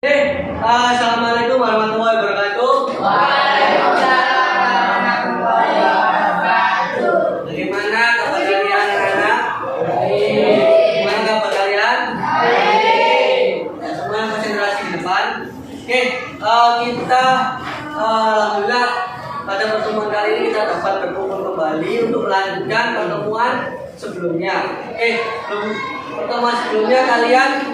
Assalamualaikum warahmatullahi wabarakatuh. Waalaikumsalam warahmatullahi wabarakatuh. Bagaimana kabar kalian anak-anak? Baik. Gimana kabar kalian? Baik. Ya, semua konsentrasi di depan. Oke, kita alhamdulillah pada pertemuan kali ini kita dapat berkumpul kembali untuk melanjutkan pertemuan sebelumnya. Pertemuan sebelumnya kalian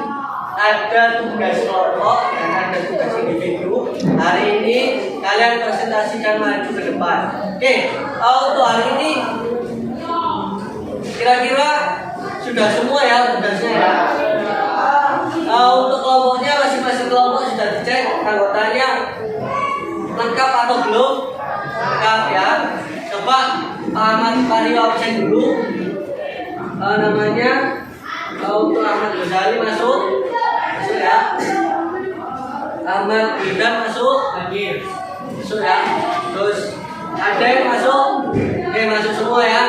ada tugas kelompok dan ada tugas individu. Hari ini kalian presentasikan maju ke depan. Untuk hari ini kira-kira sudah semua ya tugasnya ya. Untuk kelompoknya masing-masing kelompok sudah dicek anggotanya lengkap atau belum? Lengkap ya. Coba Pak Ahmad Fahri absen dulu. Namanya untuk Ahmad Ghazali masuk ya. Ahmad Wildan masuk ya. Terus ada yang masuk? Masuk semua ya.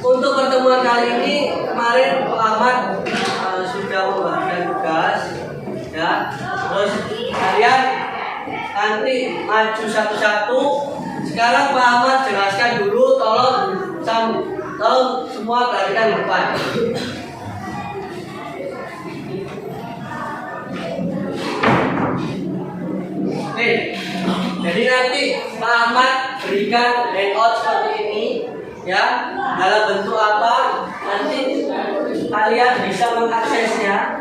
Untuk pertemuan kali ini kemarin Pak Ahmad sudah membagikan tugas ya. Terus kalian nanti maju satu-satu. Sekarang Pak Ahmad jelaskan dulu, tolong semua perhatikan di depan. Jadi nanti Pak Ahmad berikan layout seperti ini ya, dalam bentuk apa nanti kalian bisa mengaksesnya.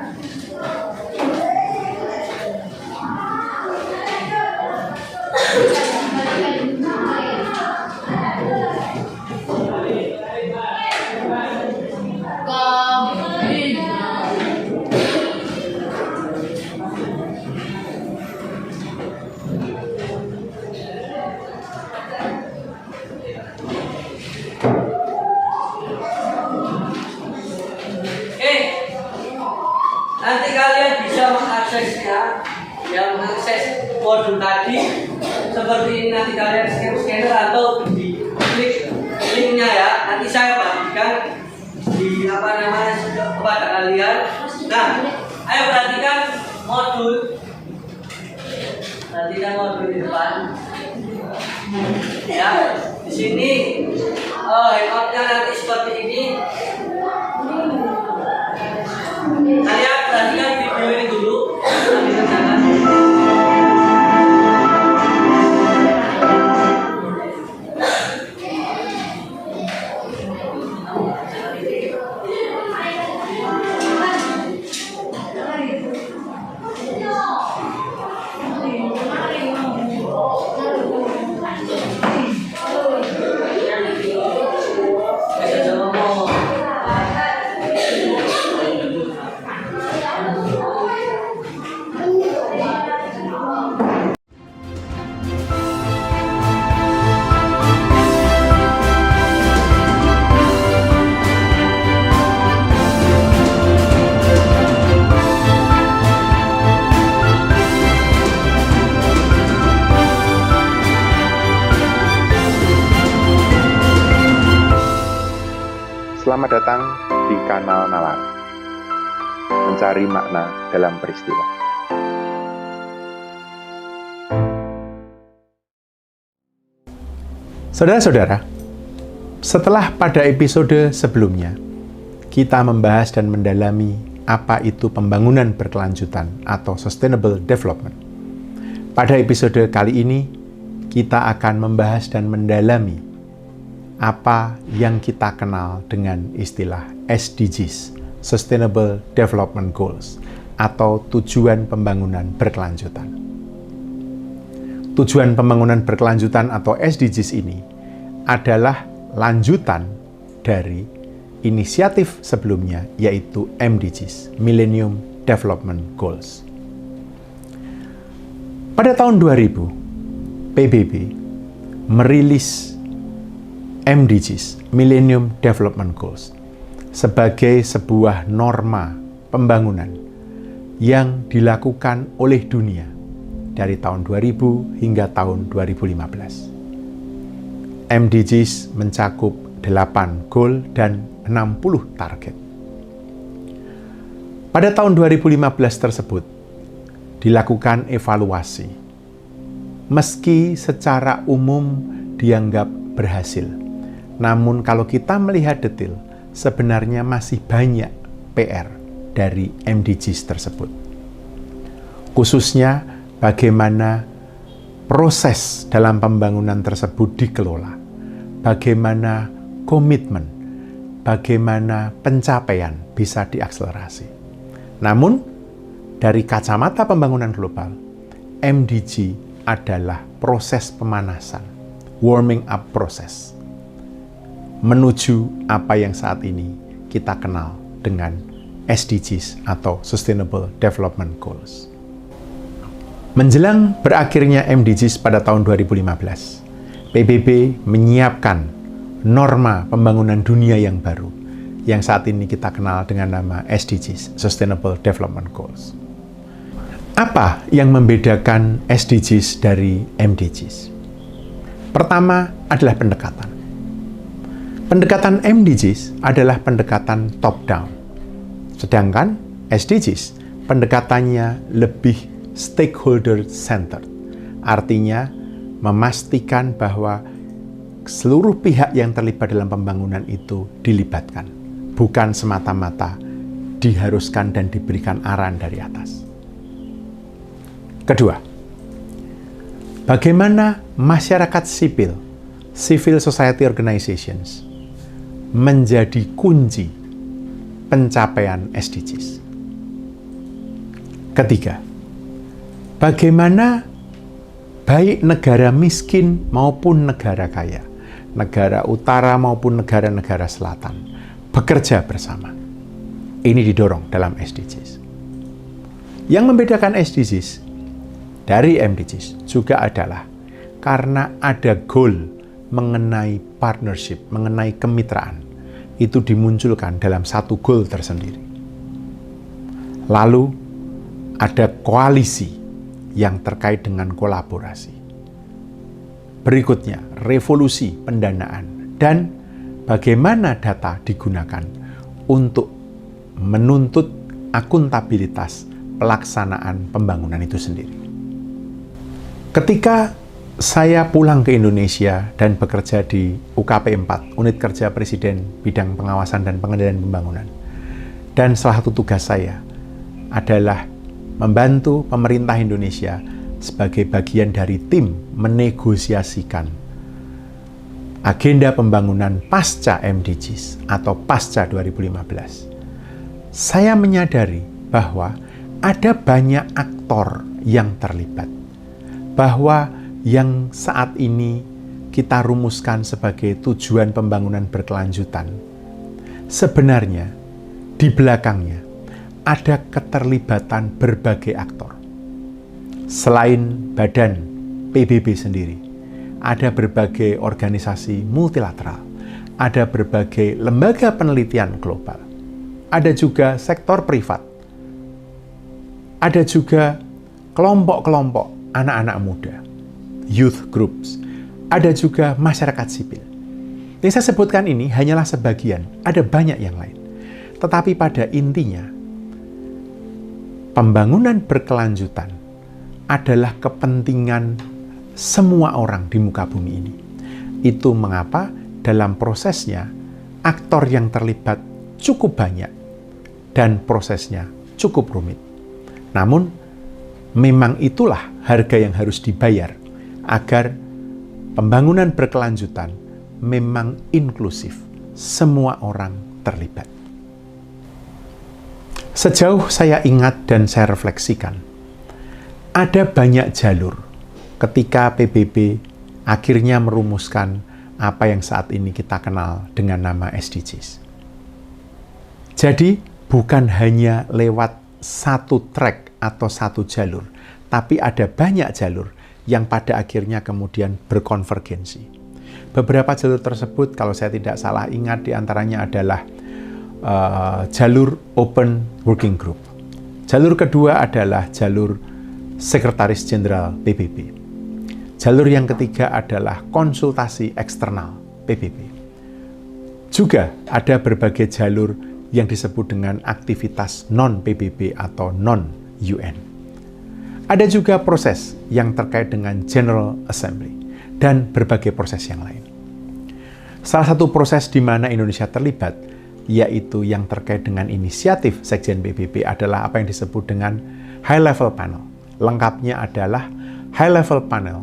Nanti kalian bisa mengaksesnya, yang mengakses modul tadi seperti ini. Nanti kalian scanner atau di klik linknya ya. Nanti saya bagikan di kepada kalian. Nah, ayo perhatikan modul. Perhatikan modul di depan. Ya, di sini handoutnya nanti seperti ini. Kalian perhatikan video ini dulu. Selamat datang di kanal Nalar, mencari makna dalam peristiwa. Saudara-saudara, setelah pada episode sebelumnya, kita membahas dan mendalami apa itu pembangunan berkelanjutan atau sustainable development. Pada episode kali ini, kita akan membahas dan mendalami apa yang kita kenal dengan istilah SDGs, Sustainable Development Goals, atau tujuan pembangunan berkelanjutan. Tujuan pembangunan berkelanjutan atau SDGs ini adalah lanjutan dari inisiatif sebelumnya, yaitu MDGs, Millennium Development Goals. Pada tahun 2000, PBB merilis MDGs, Millennium Development Goals, sebagai sebuah norma pembangunan yang dilakukan oleh dunia dari tahun 2000 hingga tahun 2015. MDGs mencakup 8 goal dan 60 target. Pada tahun 2015 tersebut, dilakukan evaluasi. Meski secara umum dianggap berhasil, namun kalau kita melihat detail, sebenarnya masih banyak PR dari MDGs tersebut. Khususnya bagaimana proses dalam pembangunan tersebut dikelola, bagaimana komitmen, bagaimana pencapaian bisa diakselerasi. Namun, dari kacamata pembangunan global, MDG adalah proses pemanasan, warming up proses, menuju apa yang saat ini kita kenal dengan SDGs atau Sustainable Development Goals. Menjelang berakhirnya MDGs pada tahun 2015, PBB menyiapkan norma pembangunan dunia yang baru, yang saat ini kita kenal dengan nama SDGs, Sustainable Development Goals. Apa yang membedakan SDGs dari MDGs? Pertama adalah pendekatan. Pendekatan MDGs adalah pendekatan top-down. Sedangkan SDGs, pendekatannya lebih stakeholder-centered. Artinya, memastikan bahwa seluruh pihak yang terlibat dalam pembangunan itu dilibatkan. Bukan semata-mata diharuskan dan diberikan arahan dari atas. Kedua, bagaimana masyarakat sipil, civil society organizations, menjadi kunci pencapaian SDGs. Ketiga, bagaimana baik negara miskin maupun negara kaya, negara utara maupun negara-negara selatan, bekerja bersama. Ini didorong dalam SDGs. Yang membedakan SDGs dari MDGs juga adalah karena ada goal mengenai partnership, mengenai kemitraan. Itu dimunculkan dalam satu goal tersendiri. Lalu ada koalisi yang terkait dengan kolaborasi. Berikutnya, revolusi pendanaan dan bagaimana data digunakan untuk menuntut akuntabilitas pelaksanaan pembangunan itu sendiri. Ketika saya pulang ke Indonesia dan bekerja di UKP 4, Unit Kerja Presiden Bidang Pengawasan dan Pengendalian Pembangunan, dan salah satu tugas saya adalah membantu pemerintah Indonesia sebagai bagian dari tim menegosiasikan agenda pembangunan pasca MDGs atau pasca 2015. Saya menyadari bahwa ada banyak aktor yang terlibat, bahwa yang saat ini kita rumuskan sebagai tujuan pembangunan berkelanjutan, sebenarnya di belakangnya ada keterlibatan berbagai aktor. Selain badan PBB sendiri, ada berbagai organisasi multilateral, ada berbagai lembaga penelitian global, ada juga sektor privat, ada juga kelompok-kelompok anak-anak muda, youth groups, ada juga masyarakat sipil. Yang saya sebutkan ini hanyalah sebagian, ada banyak yang lain. Tetapi pada intinya, pembangunan berkelanjutan adalah kepentingan semua orang di muka bumi ini. Itu mengapa dalam prosesnya aktor yang terlibat cukup banyak dan prosesnya cukup rumit. Namun memang itulah harga yang harus dibayar agar pembangunan berkelanjutan memang inklusif, semua orang terlibat. Sejauh saya ingat dan saya refleksikan, ada banyak jalur ketika PBB akhirnya merumuskan apa yang saat ini kita kenal dengan nama SDGs. Jadi, bukan hanya lewat satu track atau satu jalur, tapi ada banyak jalur yang pada akhirnya kemudian berkonvergensi. Beberapa jalur tersebut, kalau saya tidak salah ingat, diantaranya adalah jalur Open Working Group. Jalur kedua adalah jalur Sekretaris Jenderal PBB. Jalur yang ketiga adalah konsultasi eksternal PBB. Juga ada berbagai jalur yang disebut dengan aktivitas non-PBB atau non-UN. Ada juga proses yang terkait dengan General Assembly dan berbagai proses yang lain. Salah satu proses di mana Indonesia terlibat, yaitu yang terkait dengan inisiatif Sekjen PBB adalah apa yang disebut dengan High Level Panel. Lengkapnya adalah High Level Panel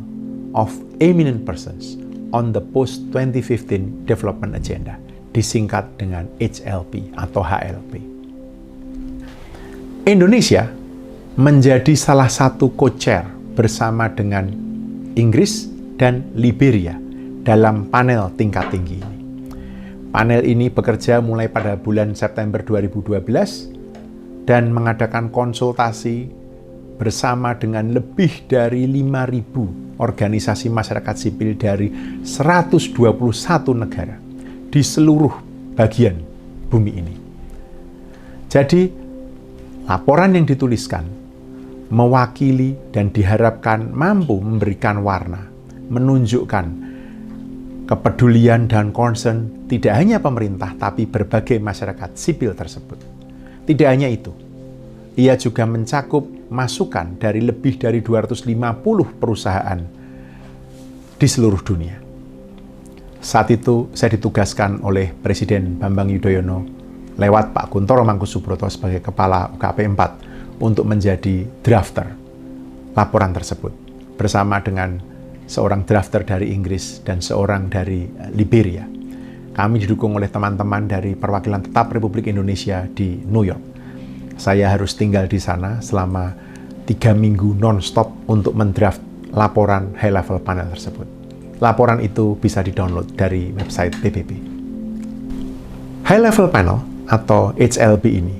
of Eminent Persons on the Post-2015 Development Agenda, disingkat dengan HLP atau HLP. Indonesia menjadi salah satu co-chair bersama dengan Inggris dan Liberia dalam panel tingkat tinggi ini. Panel ini bekerja mulai pada bulan September 2012 dan mengadakan konsultasi bersama dengan lebih dari 5.000 organisasi masyarakat sipil dari 121 negara di seluruh bagian bumi ini. Jadi, laporan yang dituliskan mewakili dan diharapkan mampu memberikan warna, menunjukkan kepedulian dan concern tidak hanya pemerintah, tapi berbagai masyarakat sipil tersebut. Tidak hanya itu, ia juga mencakup masukan dari lebih dari 250 perusahaan di seluruh dunia. Saat itu saya ditugaskan oleh Presiden Bambang Yudhoyono lewat Pak Kuntoro Mangkusubroto sebagai Kepala UKP 4 untuk menjadi drafter laporan tersebut bersama dengan seorang drafter dari Inggris dan seorang dari Liberia. Kami didukung oleh teman-teman dari Perwakilan Tetap Republik Indonesia di New York. Saya harus tinggal di sana selama 3 minggu non-stop untuk mendraft laporan High Level Panel tersebut. Laporan itu bisa di-download dari website PBB. High Level Panel atau HLP ini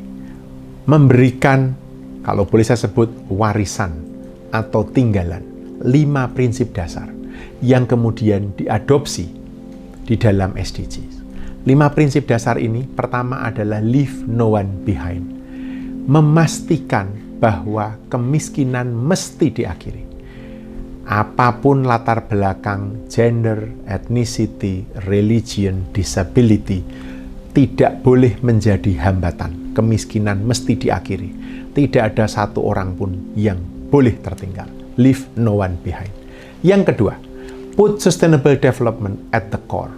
memberikan, kalau boleh saya sebut, warisan atau tinggalan 5 prinsip dasar yang kemudian diadopsi di dalam SDGs. 5 prinsip dasar ini pertama adalah leave no one behind. Memastikan bahwa kemiskinan mesti diakhiri. Apapun latar belakang, gender, ethnicity, religion, disability, tidak boleh menjadi hambatan. Kemiskinan mesti diakhiri. Tidak ada satu orang pun yang boleh tertinggal. Leave no one behind. Yang kedua, put sustainable development at the core.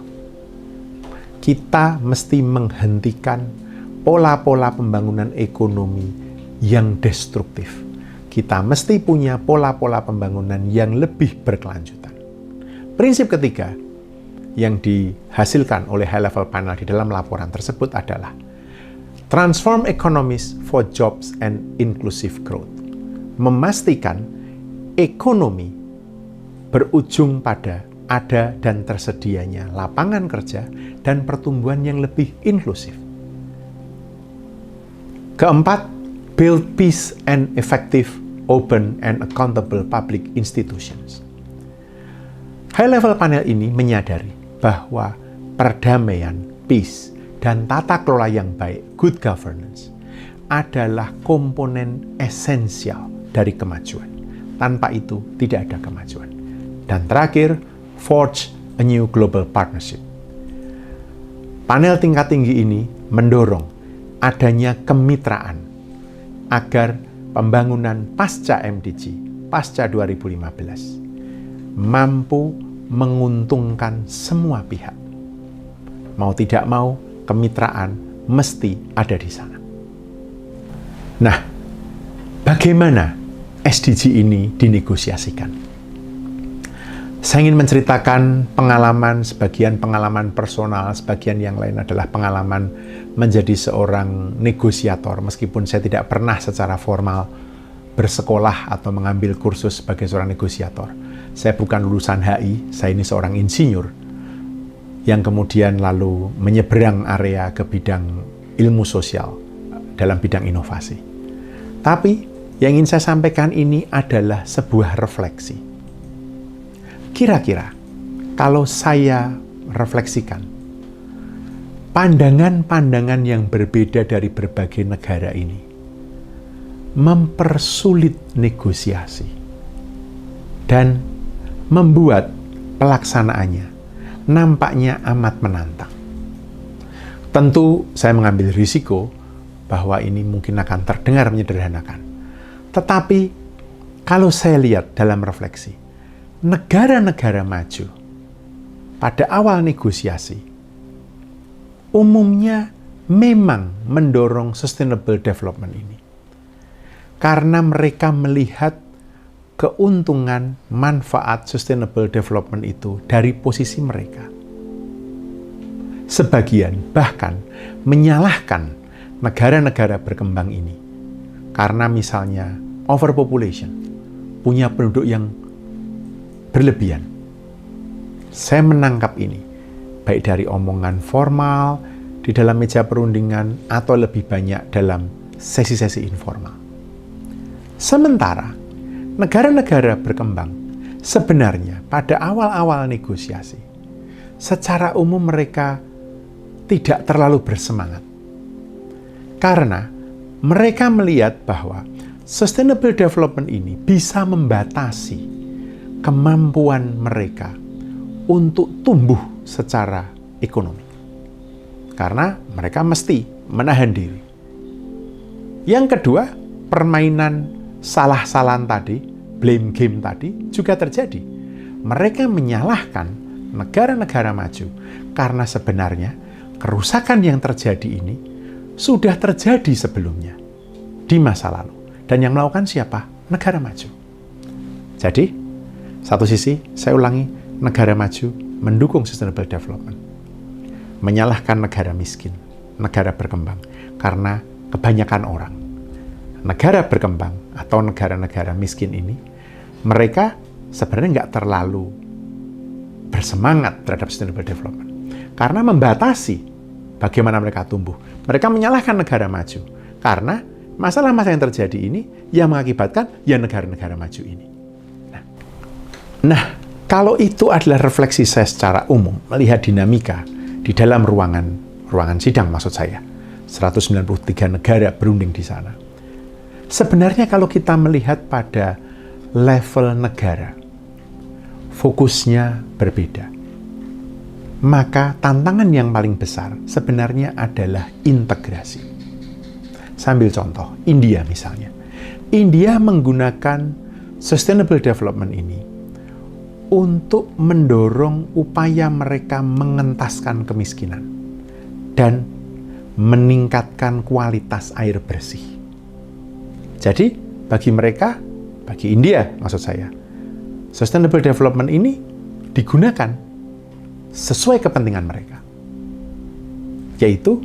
Kita mesti menghentikan pola-pola pembangunan ekonomi yang destruktif. Kita mesti punya pola-pola pembangunan yang lebih berkelanjutan. Prinsip ketiga yang dihasilkan oleh High Level Panel di dalam laporan tersebut adalah transform economies for jobs and inclusive growth. Memastikan ekonomi berujung pada ada dan tersedianya lapangan kerja dan pertumbuhan yang lebih inklusif. Keempat, build peace and effective, open and accountable public institutions. High Level Panel ini menyadari bahwa perdamaian, peace, dan tata kelola yang baik, good governance, adalah komponen esensial dari kemajuan. Tanpa itu, tidak ada kemajuan. Dan terakhir, forge a new global partnership. Panel tingkat tinggi ini mendorong adanya kemitraan agar pembangunan pasca MDG, pasca 2015, mampu menguntungkan semua pihak. Mau tidak mau, kemitraan mesti ada di sana. Nah, bagaimana SDG ini dinegosiasikan? Saya ingin menceritakan pengalaman, sebagian pengalaman personal, sebagian yang lain adalah pengalaman menjadi seorang negosiator, meskipun saya tidak pernah secara formal bersekolah atau mengambil kursus sebagai seorang negosiator. Saya bukan lulusan HI, saya ini seorang insinyur yang kemudian lalu menyeberang area ke bidang ilmu sosial dalam bidang inovasi. Tapi yang ingin saya sampaikan ini adalah sebuah refleksi. Kira-kira kalau saya refleksikan pandangan-pandangan yang berbeda dari berbagai negara ini mempersulit negosiasi dan membuat pelaksanaannya nampaknya amat menantang. Tentu saya mengambil risiko bahwa ini mungkin akan terdengar menyederhanakan. Tetapi kalau saya lihat dalam refleksi, negara-negara maju pada awal negosiasi umumnya memang mendorong sustainable development ini. Karena mereka melihat keuntungan manfaat sustainable development itu dari posisi mereka. Sebagian bahkan menyalahkan negara-negara berkembang ini karena misalnya overpopulation, punya penduduk yang berlebihan. Saya menangkap ini baik dari omongan formal di dalam meja perundingan atau lebih banyak dalam sesi-sesi informal. Sementara negara-negara berkembang sebenarnya pada awal-awal negosiasi secara umum mereka tidak terlalu bersemangat karena mereka melihat bahwa sustainable development ini bisa membatasi kemampuan mereka untuk tumbuh secara ekonomi karena mereka mesti menahan diri. Yang kedua, permainan salah-salahan tadi, blame game tadi juga terjadi. Mereka menyalahkan negara-negara maju karena sebenarnya kerusakan yang terjadi ini sudah terjadi sebelumnya di masa lalu. Dan yang melakukan siapa? Negara maju. Jadi, satu sisi saya ulangi, negara maju mendukung sustainable development. Menyalahkan negara miskin, negara berkembang karena kebanyakan orang. Negara berkembang atau negara-negara miskin ini, mereka sebenarnya nggak terlalu bersemangat terhadap sustainable development. Karena membatasi bagaimana mereka tumbuh. Mereka menyalahkan negara maju. Karena masalah-masalah yang terjadi ini yang mengakibatkan ya negara-negara maju ini. Nah, kalau itu adalah refleksi saya secara umum, melihat dinamika di dalam ruangan sidang maksud saya. 193 negara berunding di sana. Sebenarnya kalau kita melihat pada level negara, fokusnya berbeda. Maka tantangan yang paling besar sebenarnya adalah integrasi. Sambil contoh, India misalnya. India menggunakan sustainable development ini untuk mendorong upaya mereka mengentaskan kemiskinan dan meningkatkan kualitas air bersih. Jadi, bagi mereka, bagi India maksud saya, sustainable development ini digunakan sesuai kepentingan mereka, yaitu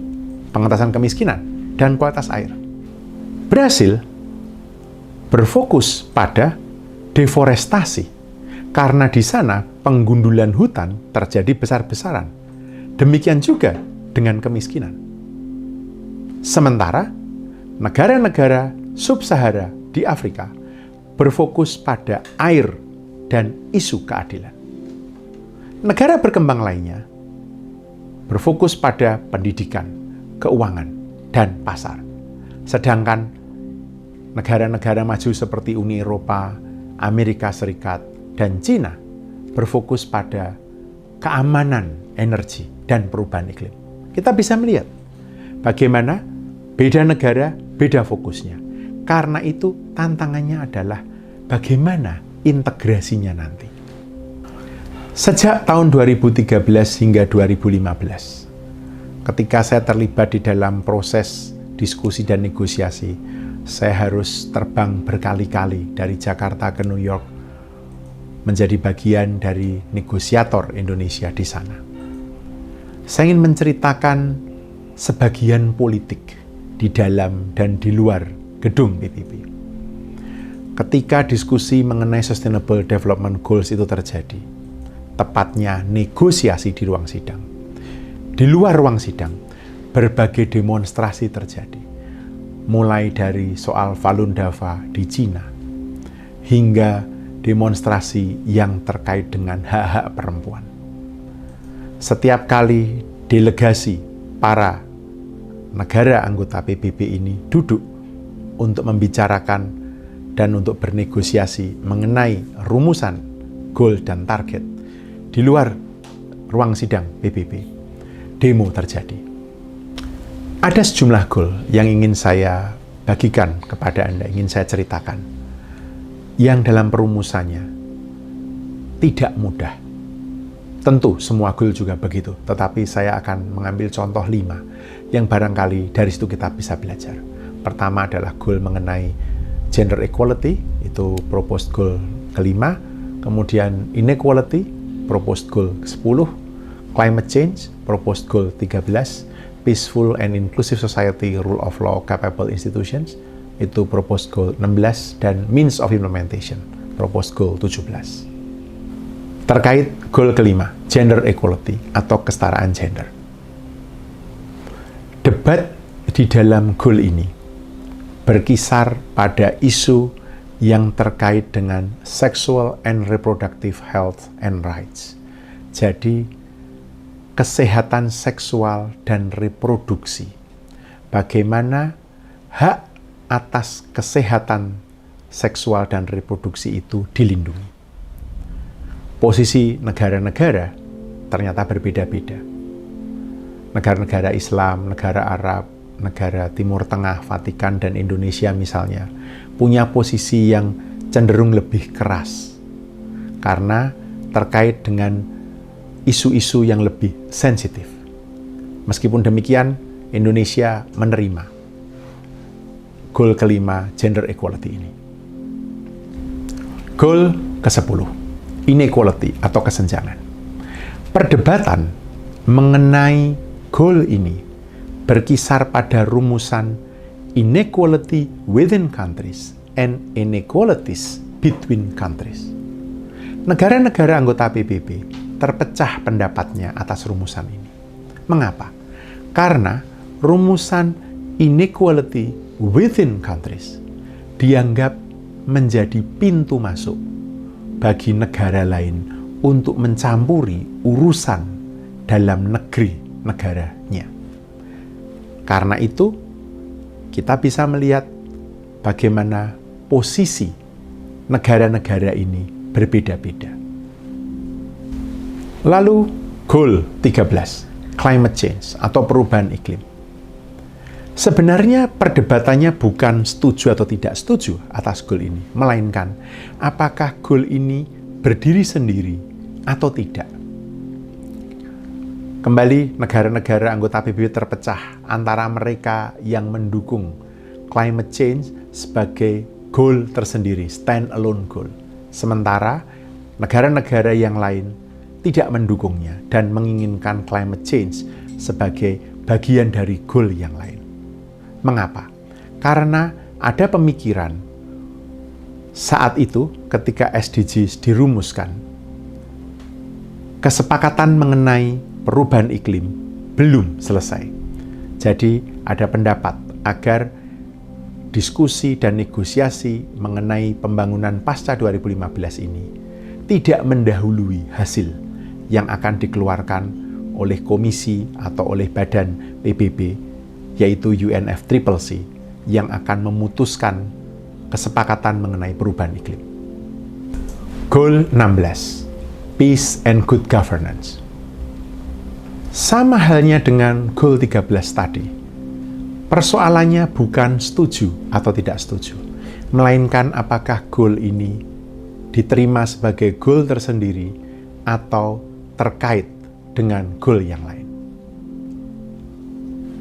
pengentasan kemiskinan dan kualitas air. Brasil berfokus pada deforestasi, karena di sana penggundulan hutan terjadi besar-besaran. Demikian juga dengan kemiskinan. Sementara negara-negara sub-Sahara di Afrika berfokus pada air dan isu keadilan. Negara berkembang lainnya berfokus pada pendidikan, keuangan, dan pasar. Sedangkan negara-negara maju seperti Uni Eropa, Amerika Serikat, dan Cina berfokus pada keamanan energi dan perubahan iklim. Kita bisa melihat bagaimana beda negara, beda fokusnya. Karena itu tantangannya adalah bagaimana integrasinya nanti. Sejak tahun 2013 hingga 2015, ketika saya terlibat di dalam proses diskusi dan negosiasi, saya harus terbang berkali-kali dari Jakarta ke New York menjadi bagian dari negosiator Indonesia di sana. Saya ingin menceritakan sebagian politik di dalam dan di luar gedung PBB. Ketika diskusi mengenai Sustainable Development Goals itu terjadi, tepatnya negosiasi di ruang sidang. Di luar ruang sidang, berbagai demonstrasi terjadi. Mulai dari soal Falun Dafa di Cina, hingga demonstrasi yang terkait dengan hak-hak perempuan. Setiap kali delegasi para negara anggota PBB ini duduk untuk membicarakan dan untuk bernegosiasi mengenai rumusan, goal, dan target di luar ruang sidang PBB, demo terjadi. Ada sejumlah goal yang ingin saya bagikan kepada Anda, ingin saya ceritakan, yang dalam perumusannya tidak mudah. Tentu semua goal juga begitu, tetapi saya akan mengambil contoh 5 yang barangkali dari situ kita bisa belajar. Pertama adalah goal mengenai gender equality, itu proposed goal ke-5. Kemudian inequality, proposed goal ke-10. Climate change, proposed goal 13. Peaceful and inclusive society, rule of law, capable institutions, itu proposed goal 16. Dan means of implementation, proposed goal 17. Terkait goal ke-5, gender equality atau kesetaraan gender. Debat di dalam goal ini berkisar pada isu yang terkait dengan sexual and reproductive health and rights. Jadi, kesehatan seksual dan reproduksi. Bagaimana hak atas kesehatan seksual dan reproduksi itu dilindungi. Posisi negara-negara ternyata berbeda-beda. Negara-negara Islam, negara Arab, negara Timur Tengah, Vatikan, dan Indonesia misalnya, punya posisi yang cenderung lebih keras karena terkait dengan isu-isu yang lebih sensitif. Meskipun demikian, Indonesia menerima goal ke-5 gender equality ini. Goal ke-10, inequality atau kesenjangan. Perdebatan mengenai goal ini berkisar pada rumusan inequality within countries and inequalities between countries. Negara-negara anggota PBB terpecah pendapatnya atas rumusan ini. Mengapa? Karena rumusan inequality within countries dianggap menjadi pintu masuk bagi negara lain untuk mencampuri urusan dalam negeri negaranya. Karena itu, kita bisa melihat bagaimana posisi negara-negara ini berbeda-beda. Lalu, goal 13, climate change atau perubahan iklim. Sebenarnya perdebatannya bukan setuju atau tidak setuju atas goal ini, melainkan apakah goal ini berdiri sendiri atau tidak. Kembali, negara-negara anggota PBB terpecah antara mereka yang mendukung climate change sebagai goal tersendiri, stand-alone goal. Sementara negara-negara yang lain tidak mendukungnya dan menginginkan climate change sebagai bagian dari goal yang lain. Mengapa? Karena ada pemikiran saat itu ketika SDGs dirumuskan, kesepakatan mengenai perubahan iklim belum selesai. Jadi ada pendapat agar diskusi dan negosiasi mengenai pembangunan pasca 2015 ini tidak mendahului hasil yang akan dikeluarkan oleh komisi atau oleh badan PBB, yaitu UNFCCC, yang akan memutuskan kesepakatan mengenai perubahan iklim. Goal 16, Peace and Good Governance. Sama halnya dengan goal 13 tadi, persoalannya bukan setuju atau tidak setuju, melainkan apakah goal ini diterima sebagai goal tersendiri atau terkait dengan goal yang lain.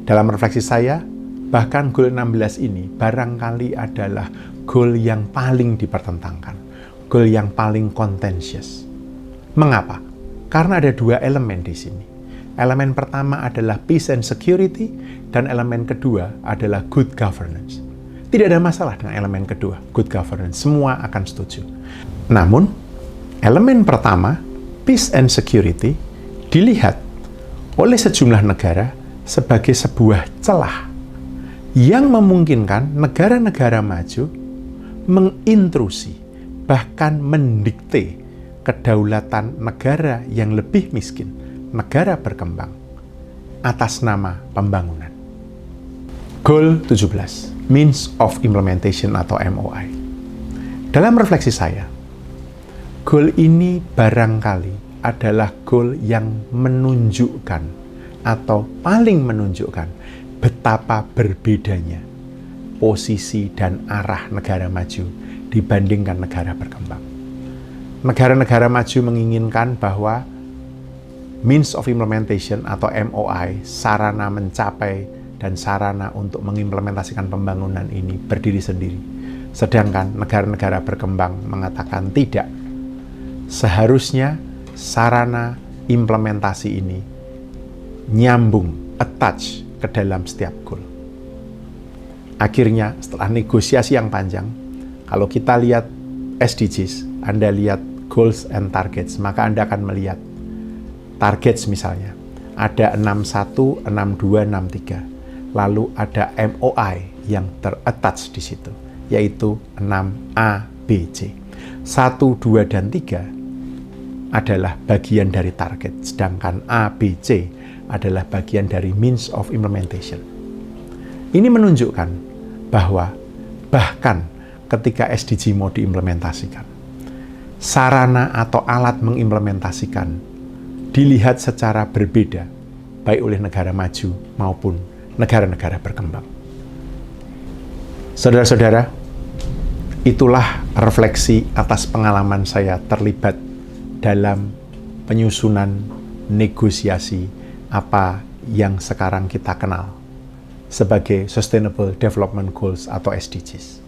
Dalam refleksi saya, bahkan goal 16 ini barangkali adalah goal yang paling dipertentangkan, goal yang paling contentious. Mengapa? Karena ada dua elemen di sini. Elemen pertama adalah peace and security, dan elemen kedua adalah good governance. Tidak ada masalah dengan elemen kedua, good governance. Semua akan setuju. Namun, elemen pertama, peace and security, dilihat oleh sejumlah negara sebagai sebuah celah yang memungkinkan negara-negara maju mengintrusi, bahkan mendikte kedaulatan negara yang lebih miskin, negara berkembang, atas nama pembangunan. Goal 17, Means of Implementation atau MOI. Dalam refleksi saya, goal ini barangkali adalah goal yang menunjukkan atau paling menunjukkan betapa berbedanya posisi dan arah negara maju dibandingkan negara berkembang. Negara-negara maju menginginkan bahwa means of implementation atau MOI, sarana mencapai dan sarana untuk mengimplementasikan pembangunan ini berdiri sendiri. Sedangkan negara-negara berkembang mengatakan tidak. Seharusnya sarana implementasi ini nyambung, attach ke dalam setiap goal. Akhirnya setelah negosiasi yang panjang, kalau kita lihat SDGs, Anda lihat goals and targets, maka Anda akan melihat targets misalnya ada 61, 62, 63. Lalu ada MOI yang ter-attach di situ, yaitu 6A, B, C. 1, 2, dan 3 adalah bagian dari target, sedangkan A, B, C adalah bagian dari means of implementation. Ini menunjukkan bahwa bahkan ketika SDG mau diimplementasikan, sarana atau alat mengimplementasikan dilihat secara berbeda, baik oleh negara maju maupun negara-negara berkembang. Saudara-saudara, itulah refleksi atas pengalaman saya terlibat dalam penyusunan negosiasi apa yang sekarang kita kenal sebagai Sustainable Development Goals atau SDGs.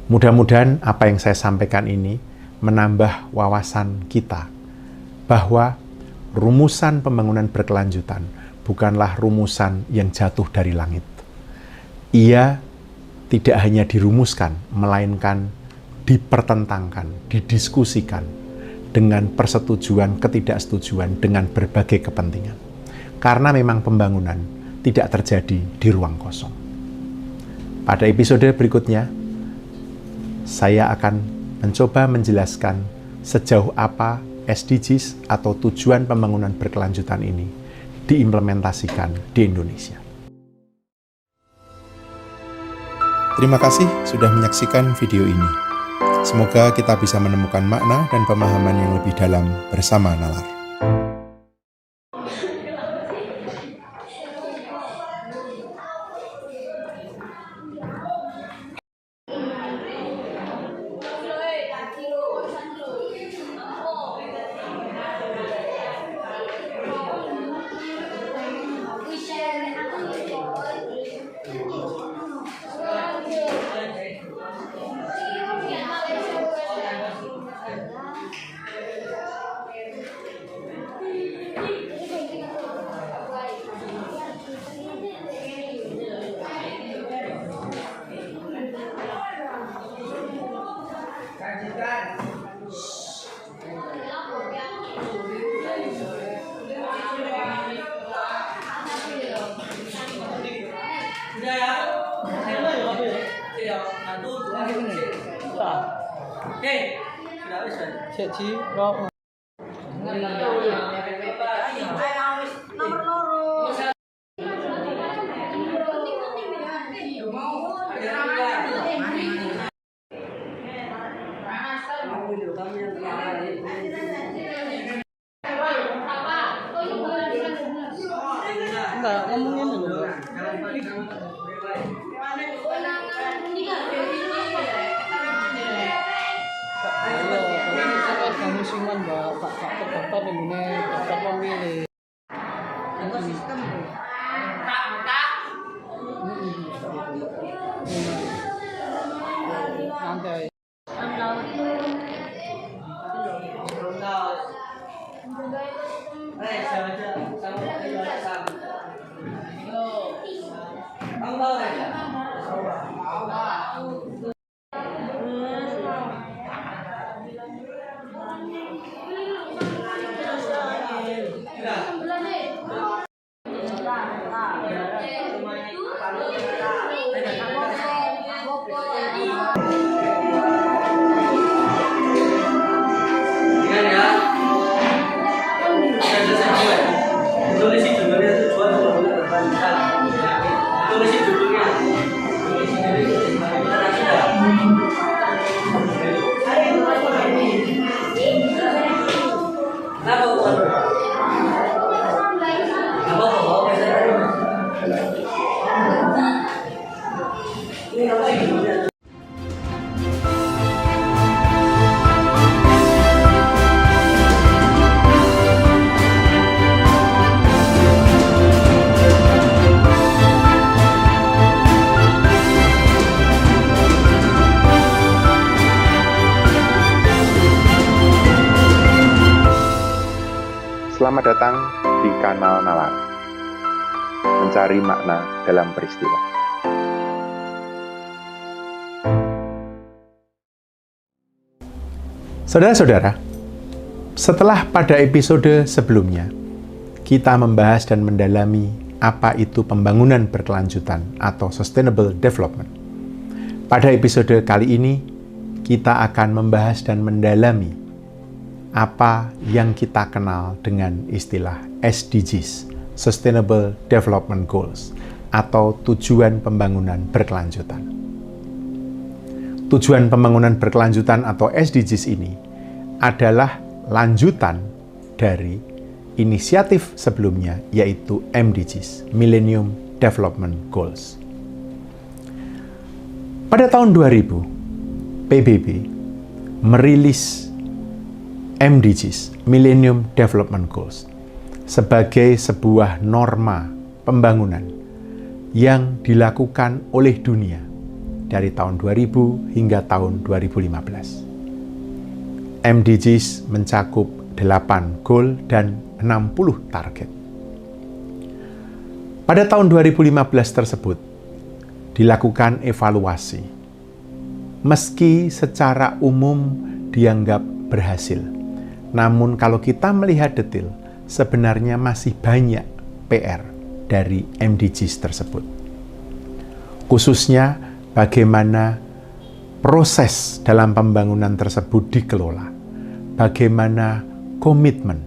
Mudah-mudahan apa yang saya sampaikan ini menambah wawasan kita bahwa rumusan pembangunan berkelanjutan bukanlah rumusan yang jatuh dari langit. Ia tidak hanya dirumuskan, melainkan dipertentangkan, didiskusikan dengan persetujuan, ketidaksetujuan dengan berbagai kepentingan. Karena memang pembangunan tidak terjadi di ruang kosong. Pada episode berikutnya, saya akan mencoba menjelaskan sejauh apa SDGs atau tujuan pembangunan berkelanjutan ini diimplementasikan di Indonesia. Terima kasih sudah menyaksikan video ini. Semoga kita bisa menemukan makna dan pemahaman yang lebih dalam bersama Nalar. Enggak, ngomongin dulu. Musiman Pak terdaftar ini daftar pemilih. Itu sistem santai. Selamat datang di kanal Nalar, mencari makna dalam peristiwa. Saudara-saudara, setelah pada episode sebelumnya, kita membahas dan mendalami apa itu pembangunan berkelanjutan atau sustainable development. Pada episode kali ini, kita akan membahas dan mendalami apa yang kita kenal dengan istilah SDGs, Sustainable Development Goals, atau tujuan pembangunan berkelanjutan. Tujuan pembangunan berkelanjutan atau SDGs ini adalah lanjutan dari inisiatif sebelumnya, yaitu MDGs, Millennium Development Goals. Pada tahun 2000, PBB merilis MDGs, Millennium Development Goals, sebagai sebuah norma pembangunan yang dilakukan oleh dunia dari tahun 2000 hingga tahun 2015. MDGs mencakup 8 goal dan 60 target. Pada tahun 2015 tersebut, dilakukan evaluasi. Meski secara umum dianggap berhasil, namun kalau kita melihat detail, sebenarnya masih banyak PR dari MDGs tersebut. Khususnya bagaimana proses dalam pembangunan tersebut dikelola, bagaimana komitmen,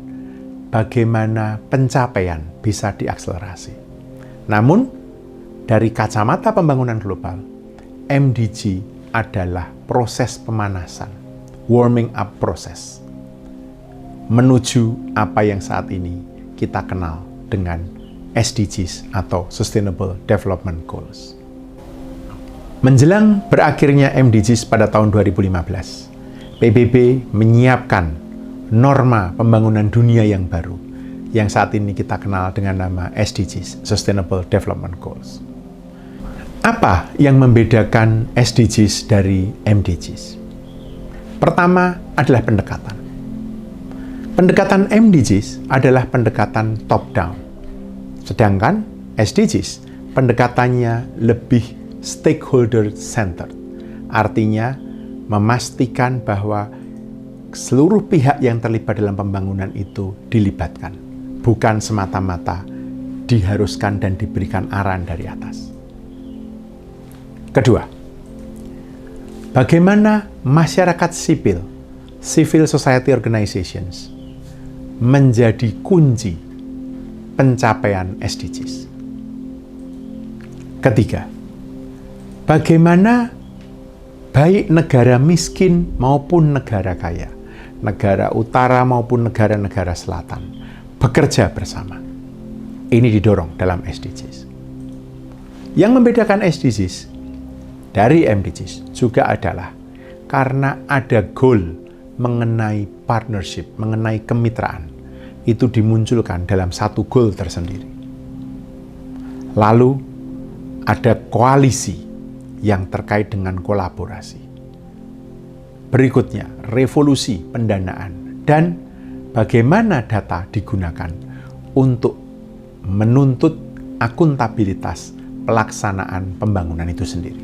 bagaimana pencapaian bisa diakselerasi. Namun, dari kacamata pembangunan global, MDG adalah proses pemanasan, warming up process, menuju apa yang saat ini kita kenal dengan SDGs atau Sustainable Development Goals. Menjelang berakhirnya MDGs pada tahun 2015, PBB menyiapkan norma pembangunan dunia yang baru, yang saat ini kita kenal dengan nama SDGs, Sustainable Development Goals. Apa yang membedakan SDGs dari MDGs? Pertama adalah pendekatan. Pendekatan MDGs adalah pendekatan top-down, sedangkan SDGs pendekatannya lebih stakeholder-centered, artinya memastikan bahwa seluruh pihak yang terlibat dalam pembangunan itu dilibatkan, bukan semata-mata diharuskan dan diberikan arahan dari atas. Kedua, bagaimana masyarakat sipil, civil society organizations, menjadi kunci pencapaian SDGs. Ketiga, bagaimana baik negara miskin maupun negara kaya, negara utara maupun negara-negara selatan, bekerja bersama. Ini didorong dalam SDGs. Yang membedakan SDGs dari MDGs juga adalah karena ada goal mengenai partnership, mengenai kemitraan, itu dimunculkan dalam satu goal tersendiri. Lalu ada koalisi yang terkait dengan kolaborasi. Berikutnya, revolusi pendanaan dan bagaimana data digunakan untuk menuntut akuntabilitas pelaksanaan pembangunan itu sendiri.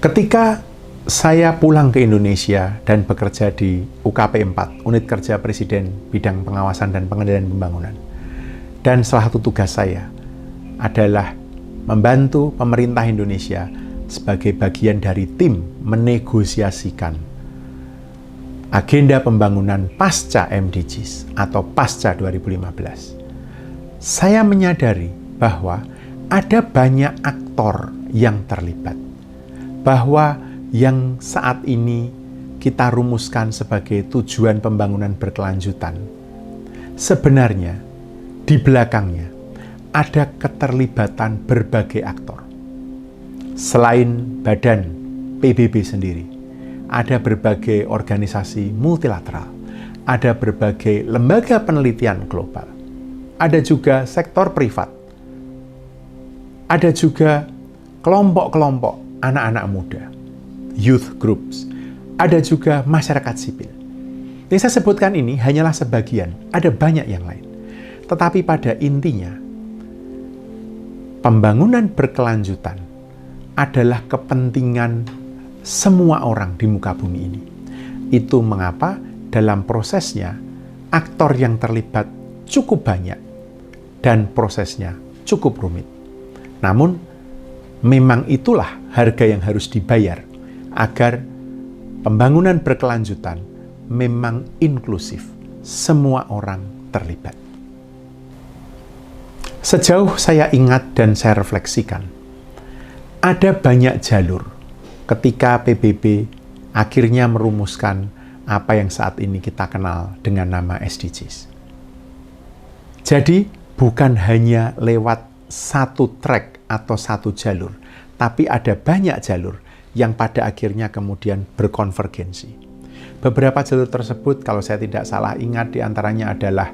Ketika saya pulang ke Indonesia dan bekerja di UKP 4, Unit Kerja Presiden Bidang Pengawasan dan Pengendalian Pembangunan. Dan salah satu tugas saya adalah membantu pemerintah Indonesia sebagai bagian dari tim menegosiasikan agenda pembangunan pasca MDGs atau pasca 2015. Saya menyadari bahwa ada banyak aktor yang terlibat, bahwa yang saat ini kita rumuskan sebagai tujuan pembangunan berkelanjutan, sebenarnya di belakangnya ada keterlibatan berbagai aktor. Selain badan PBB sendiri, ada berbagai organisasi multilateral, ada berbagai lembaga penelitian global, ada juga sektor privat, ada juga kelompok-kelompok anak-anak muda, youth groups, ada juga masyarakat sipil. Yang saya sebutkan ini hanyalah sebagian, ada banyak yang lain. Tetapi pada intinya, pembangunan berkelanjutan adalah kepentingan semua orang di muka bumi ini. Itu mengapa dalam prosesnya, aktor yang terlibat cukup banyak dan prosesnya cukup rumit. Namun, memang itulah harga yang harus dibayar agar pembangunan berkelanjutan memang inklusif, semua orang terlibat. Sejauh saya ingat dan saya refleksikan, ada banyak jalur ketika PBB akhirnya merumuskan apa yang saat ini kita kenal dengan nama SDGs. Jadi, bukan hanya lewat satu track atau satu jalur, tapi ada banyak jalur yang pada akhirnya kemudian berkonvergensi. Beberapa jalur tersebut, kalau saya tidak salah ingat, diantaranya adalah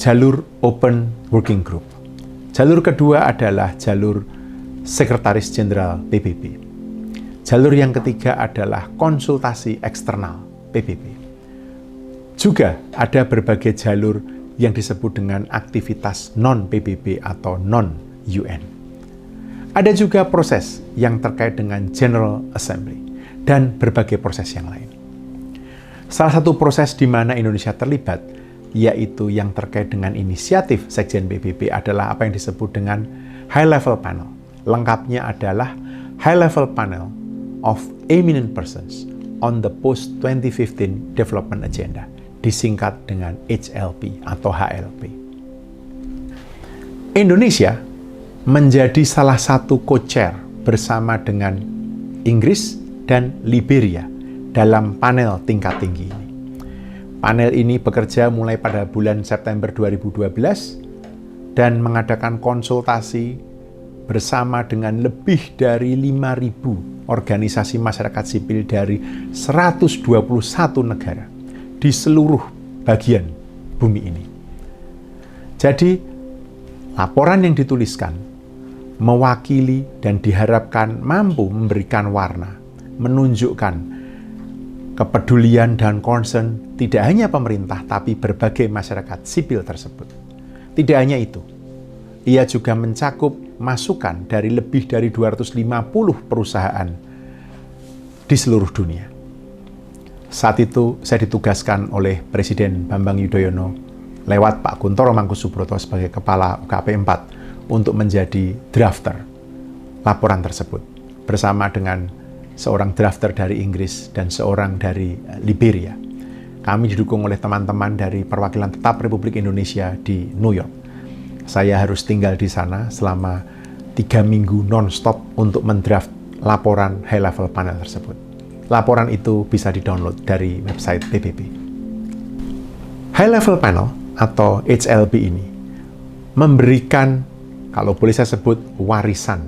jalur Open Working Group. Jalur kedua adalah jalur Sekretaris Jenderal PBB. Jalur yang ketiga adalah konsultasi eksternal PBB. Juga ada berbagai jalur yang disebut dengan aktivitas non-PBB atau non-UN. Ada juga proses yang terkait dengan General Assembly dan berbagai proses yang lain. Salah satu proses di mana Indonesia terlibat, yaitu yang terkait dengan inisiatif Sekjen PBB adalah apa yang disebut dengan High Level Panel. Lengkapnya adalah High Level Panel of Eminent Persons on the Post-2015 Development Agenda, disingkat dengan HLP atau HLP. Indonesia menjadi salah satu co-chair bersama dengan Inggris dan Liberia dalam panel tingkat tinggi ini. Panel ini bekerja mulai pada bulan September 2012 dan mengadakan konsultasi bersama dengan lebih dari 5.000 organisasi masyarakat sipil dari 121 negara di seluruh bagian bumi ini. Jadi, laporan yang dituliskan mewakili dan diharapkan mampu memberikan warna, menunjukkan kepedulian dan concern tidak hanya pemerintah, tapi berbagai masyarakat sipil tersebut. Tidak hanya itu, ia juga mencakup masukan dari lebih dari 250 perusahaan di seluruh dunia. Saat itu saya ditugaskan oleh Presiden Bambang Yudhoyono lewat Pak Kuntoro Mangkusubroto sebagai Kepala UKP 4 untuk menjadi drafter laporan tersebut bersama dengan seorang drafter dari Inggris dan seorang dari Liberia. Kami didukung oleh teman-teman dari perwakilan tetap Republik Indonesia di New York. Saya harus tinggal di sana selama 3 minggu non-stop untuk mendraft laporan High Level Panel tersebut. Laporan itu bisa di-download dari website PBB. High Level Panel atau HLP ini memberikan, kalau boleh saya sebut, warisan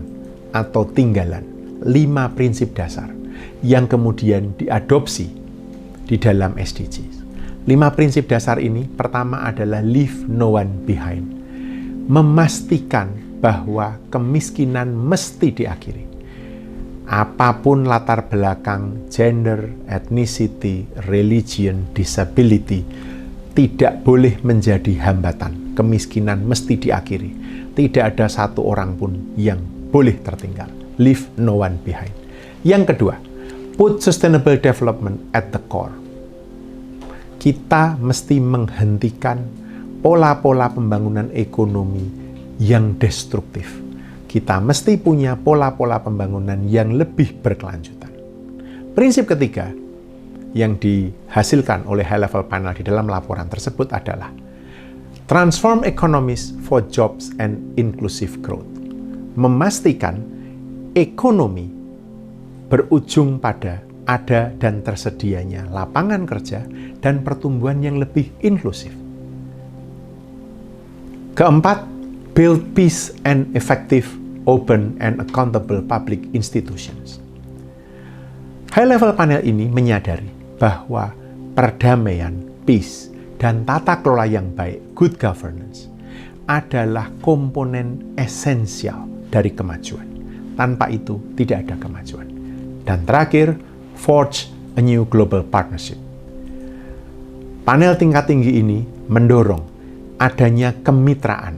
atau tinggalan 5 prinsip dasar yang kemudian diadopsi di dalam SDGs. 5 prinsip dasar ini pertama adalah leave no one behind. Memastikan bahwa kemiskinan mesti diakhiri. Apapun latar belakang, gender, ethnicity, religion, disability, tidak boleh menjadi hambatan. Kemiskinan mesti diakhiri. Tidak ada satu orang pun yang boleh tertinggal. Leave no one behind. Yang kedua, put sustainable development at the core. Kita mesti menghentikan pola-pola pembangunan ekonomi yang destruktif. Kita mesti punya pola-pola pembangunan yang lebih berkelanjutan. Prinsip ketiga yang dihasilkan oleh High Level Panel di dalam laporan tersebut adalah transform economies for jobs and inclusive growth. Memastikan ekonomi berujung pada ada dan tersedianya lapangan kerja dan pertumbuhan yang lebih inklusif. Keempat, build peace and effective, open and accountable public institutions. High Level Panel ini menyadari bahwa perdamaian, peace, dan tata kelola yang baik, good governance, adalah komponen esensial dari kemajuan. Tanpa itu, tidak ada kemajuan. Dan terakhir, forge a new global partnership. Panel tingkat tinggi ini mendorong adanya kemitraan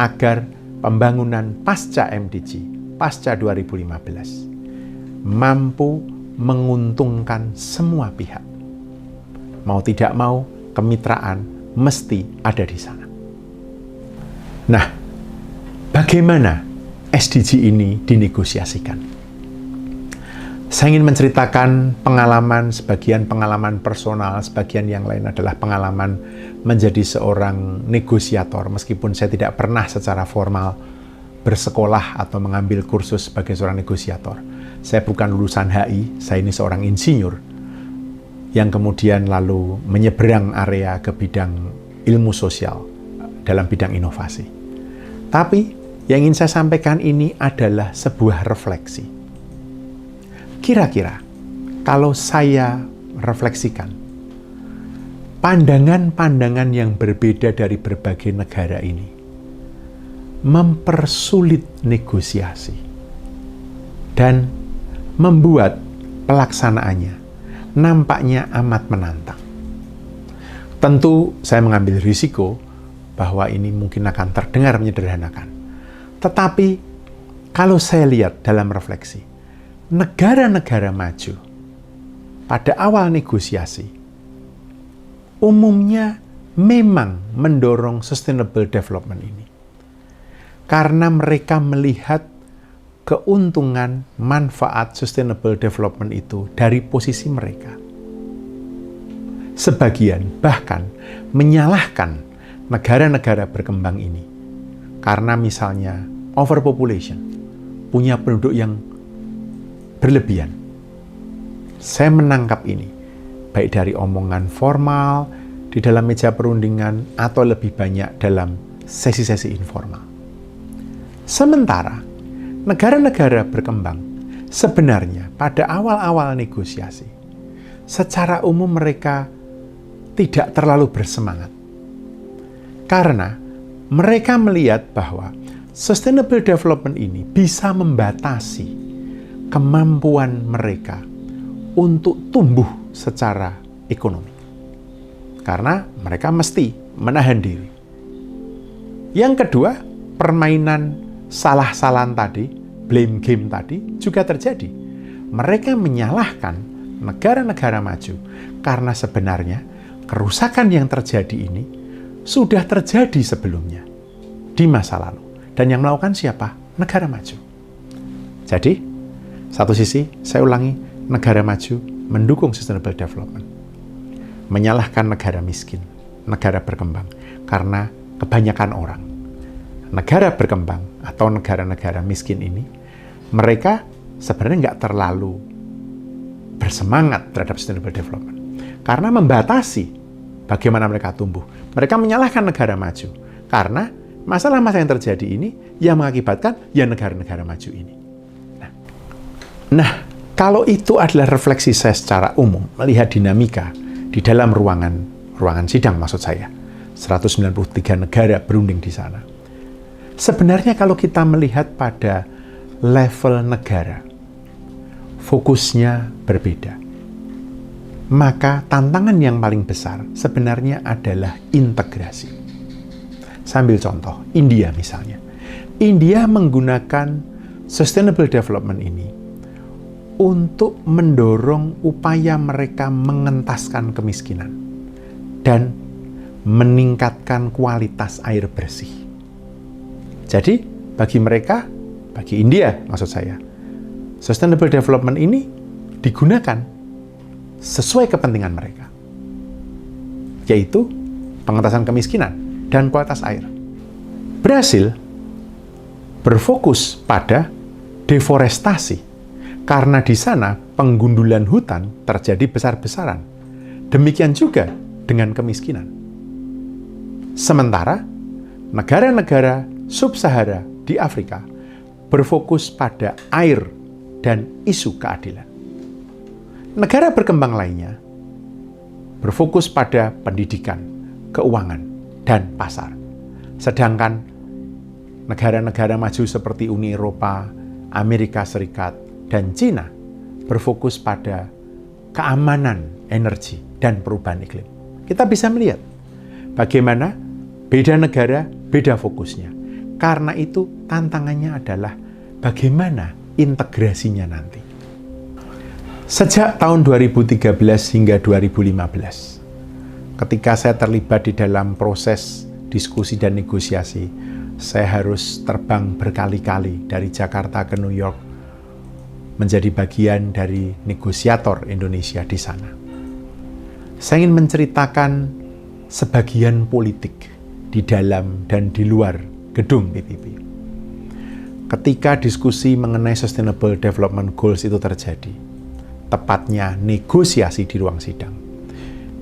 agar pembangunan pasca MDG, pasca 2015, mampu menguntungkan semua pihak. Mau tidak mau, kemitraan mesti ada di sana. Nah, bagaimana SDG ini dinegosiasikan? Saya ingin menceritakan sebagian pengalaman personal, sebagian yang lain adalah pengalaman menjadi seorang negosiator, meskipun saya tidak pernah secara formal bersekolah atau mengambil kursus sebagai seorang negosiator. Saya bukan lulusan HI, saya ini seorang insinyur yang kemudian lalu menyeberang area ke bidang ilmu sosial dalam bidang inovasi. Tapi yang ingin saya sampaikan ini adalah sebuah refleksi. Kira-kira kalau saya refleksikan pandangan-pandangan yang berbeda dari berbagai negara ini mempersulit negosiasi dan membuat pelaksanaannya nampaknya amat menantang. Tentu saya mengambil risiko bahwa ini mungkin akan terdengar menyederhanakan. Tetapi kalau saya lihat dalam refleksi, negara-negara maju pada awal negosiasi umumnya memang mendorong sustainable development ini karena mereka melihat keuntungan manfaat sustainable development itu dari posisi mereka. Sebagian bahkan menyalahkan negara-negara berkembang ini karena misalnya overpopulation, punya penduduk yang berlebihan. Saya menangkap ini, baik dari omongan formal, di dalam meja perundingan, atau lebih banyak dalam sesi-sesi informal. Sementara, negara-negara berkembang, sebenarnya pada awal-awal negosiasi, secara umum mereka tidak terlalu bersemangat. Karena mereka melihat bahwa sustainable development ini bisa membatasi kemampuan mereka untuk tumbuh secara ekonomi. Karena mereka mesti menahan diri. Yang kedua, permainan salah-salahan tadi, blame game tadi juga terjadi. Mereka menyalahkan negara-negara maju karena sebenarnya kerusakan yang terjadi ini sudah terjadi sebelumnya di masa lalu. Dan yang melakukan siapa? Negara maju. Jadi, satu sisi, saya ulangi, negara maju mendukung sustainable development. Menyalahkan negara miskin, negara berkembang, karena kebanyakan orang. Negara berkembang atau negara-negara miskin ini, mereka sebenarnya nggak terlalu bersemangat terhadap sustainable development. Karena membatasi bagaimana mereka tumbuh. Mereka menyalahkan negara maju. Karena masalah-masalah yang terjadi ini yang mengakibatkan ya negara-negara maju ini. Nah, kalau itu adalah refleksi saya secara umum, melihat dinamika di dalam ruangan sidang maksud saya, 193 negara berunding di sana. Sebenarnya kalau kita melihat pada level negara, fokusnya berbeda. Maka tantangan yang paling besar sebenarnya adalah integrasi. Sambil contoh, India misalnya. India menggunakan sustainable development ini untuk mendorong upaya mereka mengentaskan kemiskinan dan meningkatkan kualitas air bersih. Jadi, bagi mereka, bagi India maksud saya, sustainable development ini digunakan sesuai kepentingan mereka, yaitu pengentasan kemiskinan dan kualitas air. Brasil berfokus pada deforestasi, karena di sana penggundulan hutan terjadi besar-besaran. Demikian juga dengan kemiskinan. Sementara negara-negara sub-Sahara di Afrika berfokus pada air dan isu keadilan. Negara berkembang lainnya berfokus pada pendidikan, keuangan, dan pasar. Sedangkan negara-negara maju seperti Uni Eropa, Amerika Serikat, dan Cina berfokus pada keamanan energi dan perubahan iklim. kita bisa melihat bagaimana beda negara, beda fokusnya. Karena itu tantangannya adalah bagaimana integrasinya nanti. Sejak tahun 2013 hingga 2015, ketika saya terlibat di dalam proses diskusi dan negosiasi, saya harus terbang berkali-kali dari Jakarta ke New York, menjadi bagian dari negosiator Indonesia di sana. Saya ingin menceritakan sebagian politik di dalam dan di luar gedung PBB. Ketika diskusi mengenai Sustainable Development Goals itu terjadi, tepatnya negosiasi di ruang sidang.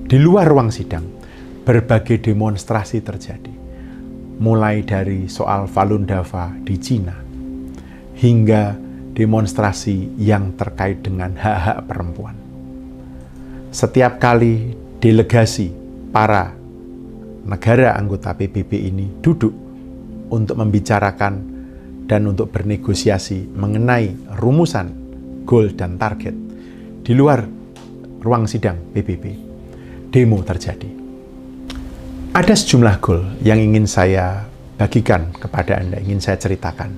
Di luar ruang sidang, berbagai demonstrasi terjadi. Mulai dari soal Falun Dafa di Cina, hingga demonstrasi yang terkait dengan hak-hak perempuan. Setiap kali delegasi para negara anggota PBB ini duduk untuk membicarakan dan untuk bernegosiasi mengenai rumusan, goal, dan target di luar ruang sidang PBB, demo terjadi. Ada sejumlah goal yang ingin saya bagikan kepada Anda, ingin saya ceritakan,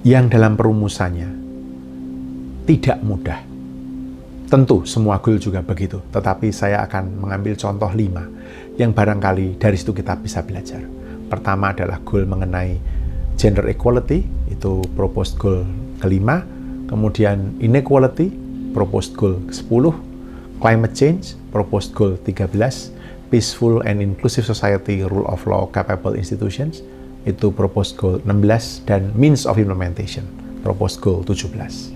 yang dalam perumusannya tidak mudah. Tentu semua goal juga begitu, tetapi saya akan mengambil contoh 5 yang barangkali dari situ kita bisa belajar. Pertama adalah goal mengenai gender equality, itu proposed goal ke-5. Kemudian inequality, proposed goal ke-10. Climate change, proposed goal 13. Peaceful and inclusive society, rule of law, capable institutions, itu proposed goal 16. Dan means of implementation, proposed goal 17.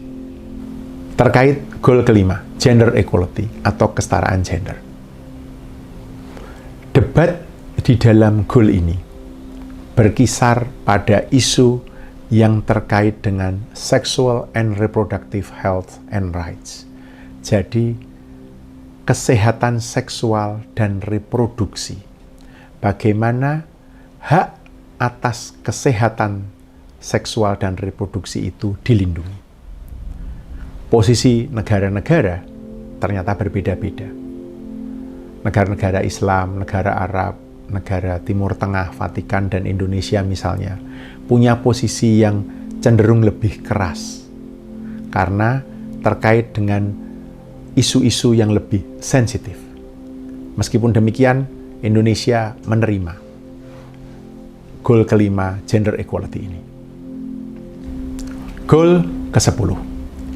Terkait goal ke-5, gender equality atau kesetaraan gender. Debat di dalam goal ini berkisar pada isu yang terkait dengan sexual and reproductive health and rights. Jadi, kesehatan seksual dan reproduksi. Bagaimana hak atas kesehatan seksual dan reproduksi itu dilindungi. Posisi negara-negara ternyata berbeda-beda. Negara-negara Islam, negara Arab, negara Timur Tengah, Vatikan, dan Indonesia misalnya, punya posisi yang cenderung lebih keras karena terkait dengan isu-isu yang lebih sensitif. Meskipun demikian, Indonesia menerima goal ke-5, gender equality ini. Goal ke-10,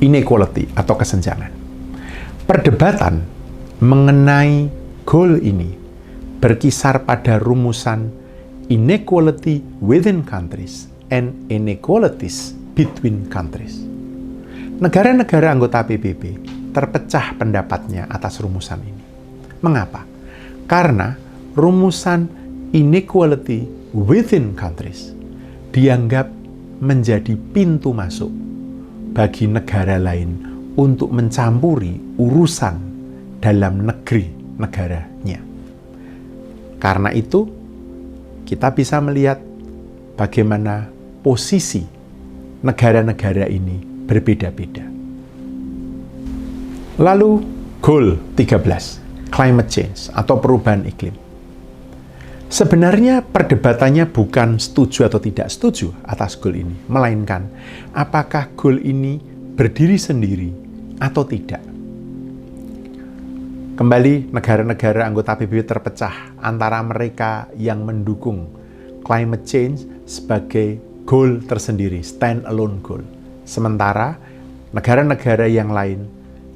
inequality atau kesenjangan. Perdebatan mengenai goal ini berkisar pada rumusan inequality within countries and inequalities between countries. Negara-negara anggota PBB terpecah pendapatnya atas rumusan ini. Mengapa? Karena rumusan inequality within countries dianggap menjadi pintu masuk bagi negara lain untuk mencampuri urusan dalam negeri negaranya. Karena itu, kita bisa melihat bagaimana posisi negara-negara ini berbeda-beda. Lalu, goal 13, climate change atau perubahan iklim. Sebenarnya perdebatannya bukan setuju atau tidak setuju atas goal ini, melainkan apakah goal ini berdiri sendiri atau tidak. Kembali, negara-negara anggota PBB terpecah antara mereka yang mendukung climate change sebagai goal tersendiri, stand-alone goal. Sementara negara-negara yang lain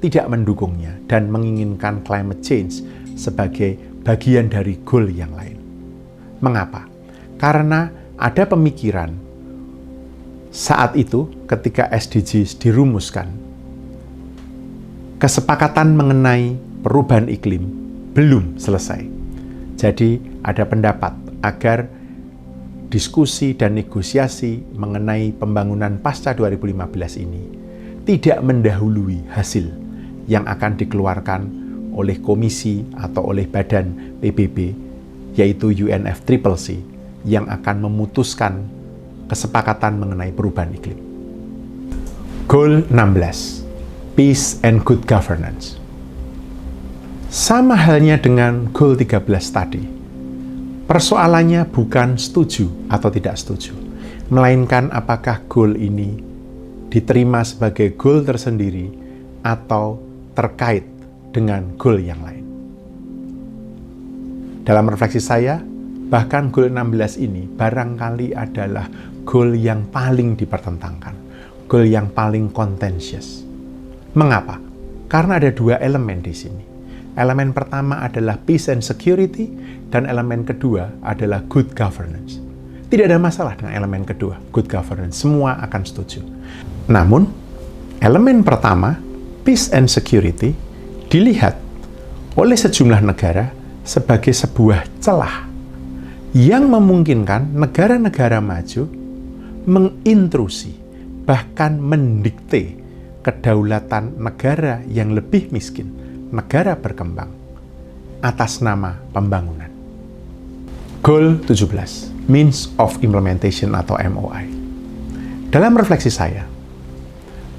tidak mendukungnya dan menginginkan climate change sebagai bagian dari goal yang lain. Mengapa? Karena ada pemikiran saat itu ketika SDGs dirumuskan, kesepakatan mengenai perubahan iklim belum selesai. Jadi ada pendapat agar diskusi dan negosiasi mengenai pembangunan pasca 2015 ini tidak mendahului hasil yang akan dikeluarkan oleh komisi atau oleh badan PBB, yaitu UNFCCC, yang akan memutuskan kesepakatan mengenai perubahan iklim. Goal 16, Peace and Good Governance. Sama halnya dengan goal 13 tadi. Persoalannya bukan setuju atau tidak setuju, melainkan apakah goal ini diterima sebagai goal tersendiri atau terkait dengan goal yang lain. Dalam refleksi saya, bahkan goal 16 ini barangkali adalah goal yang paling dipertentangkan, goal yang paling contentious. Mengapa? Karena ada dua elemen di sini. Elemen pertama adalah peace and security, dan elemen kedua adalah good governance. Tidak ada masalah dengan elemen kedua, good governance. Semua akan setuju. Namun, elemen pertama, peace and security, dilihat oleh sejumlah negara sebagai sebuah celah yang memungkinkan negara-negara maju mengintrusi, bahkan mendikte kedaulatan negara yang lebih miskin, negara berkembang, atas nama pembangunan. Goal 17, Means of Implementation atau MOI. Dalam refleksi saya,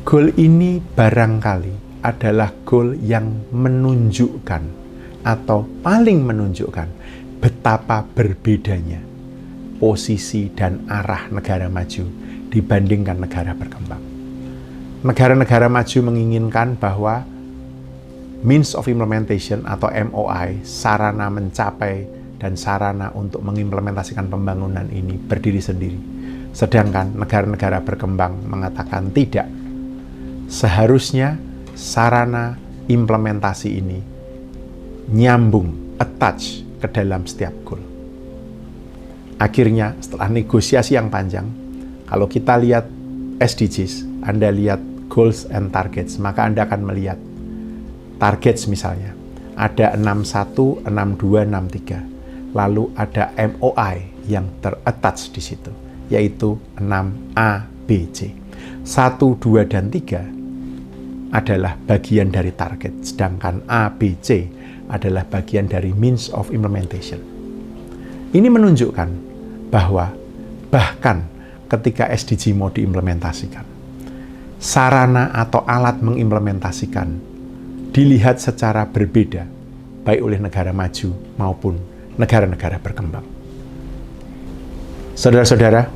goal ini barangkali adalah goal yang menunjukkan atau paling menunjukkan betapa berbedanya posisi dan arah negara maju dibandingkan negara berkembang. Negara-negara maju menginginkan bahwa means of implementation atau MOI, sarana mencapai dan sarana untuk mengimplementasikan pembangunan ini berdiri sendiri. Sedangkan negara-negara berkembang mengatakan tidak. Seharusnya sarana implementasi ini nyambung, attach ke dalam setiap goal. Akhirnya setelah negosiasi yang panjang, kalau kita lihat SDGs, Anda lihat goals and targets, maka Anda akan melihat targets misalnya, ada 61, 62, 63. Lalu ada MOI yang ter-attach di situ, yaitu 6A, B, C. 1, 2, dan 3 adalah bagian dari target, sedangkan A, B, C adalah bagian dari means of implementation. Ini menunjukkan bahwa bahkan ketika SDG mau diimplementasikan, sarana atau alat mengimplementasikan dilihat secara berbeda, baik oleh negara maju maupun negara-negara berkembang. Saudara-saudara,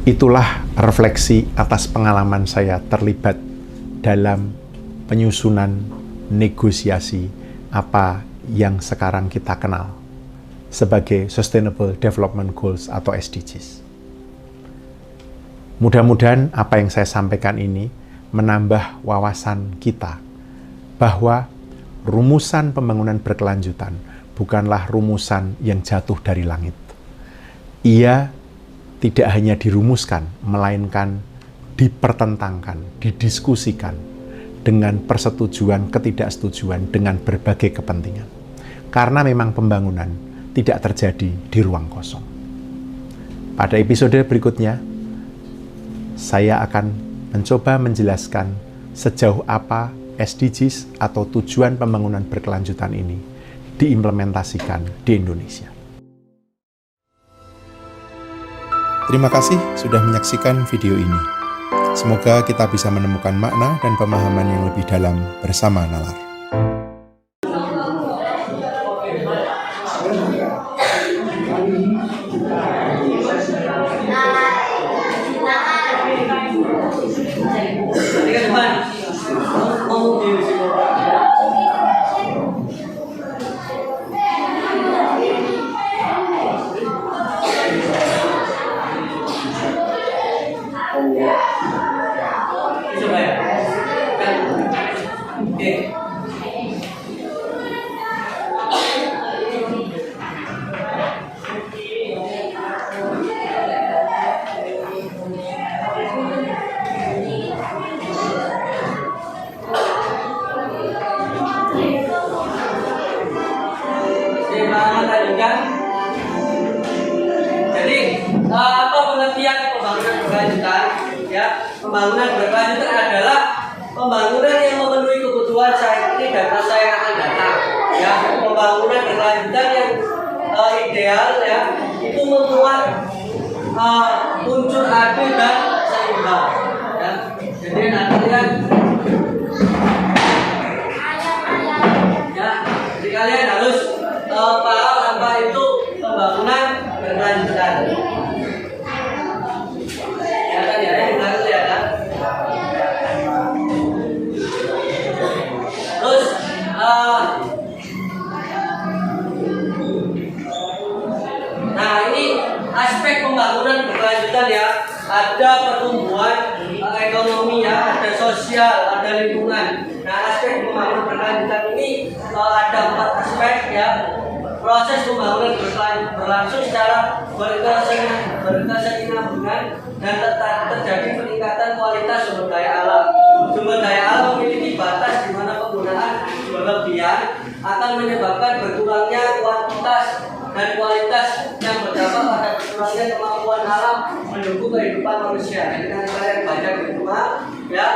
itulah refleksi atas pengalaman saya terlibat dalam penyusunan negosiasi apa yang sekarang kita kenal sebagai Sustainable Development Goals atau SDGs. Mudah-mudahan apa yang saya sampaikan ini menambah wawasan kita bahwa rumusan pembangunan berkelanjutan bukanlah rumusan yang jatuh dari langit. Ia tidak hanya dirumuskan, melainkan dipertentangkan, didiskusikan dengan persetujuan, ketidaksetujuan dengan berbagai kepentingan. Karena memang pembangunan tidak terjadi di ruang kosong. Pada episode berikutnya, saya akan mencoba menjelaskan sejauh apa SDGs atau tujuan pembangunan berkelanjutan ini diimplementasikan di Indonesia. Terima kasih sudah menyaksikan video ini. Semoga kita bisa menemukan makna dan pemahaman yang lebih dalam bersama Nalar. Coba ya. Oke. Jadi, apa pengertian pembangunan berkelanjutan? Ya, pembangunan berkelanjutan adalah pembangunan yang memenuhi kebutuhan saat ini dan masa yang akan datang. Ya, pembangunan berkelanjutan yang ideal ya, itu memuat unsur adil dan seimbang. Ya, jadi nanti kan ya ada pertumbuhan ekonomi ya, ada sosial, ada lingkungan. Nah, aspek pembangunan berkelanjutan ini ada 4 aspek ya. Proses pembangunan berlangsung secara berkesinambungan dan terjadi peningkatan kualitas sumber daya alam. Sumber daya alam memiliki batas di mana penggunaan berlebihan akan menyebabkan berkurangnya kuantitas dan kualitas yang berdampak pada berkurangnya kemampuan alam mendukung kehidupan manusia. Jadi nanti kalian baca di rumah ya.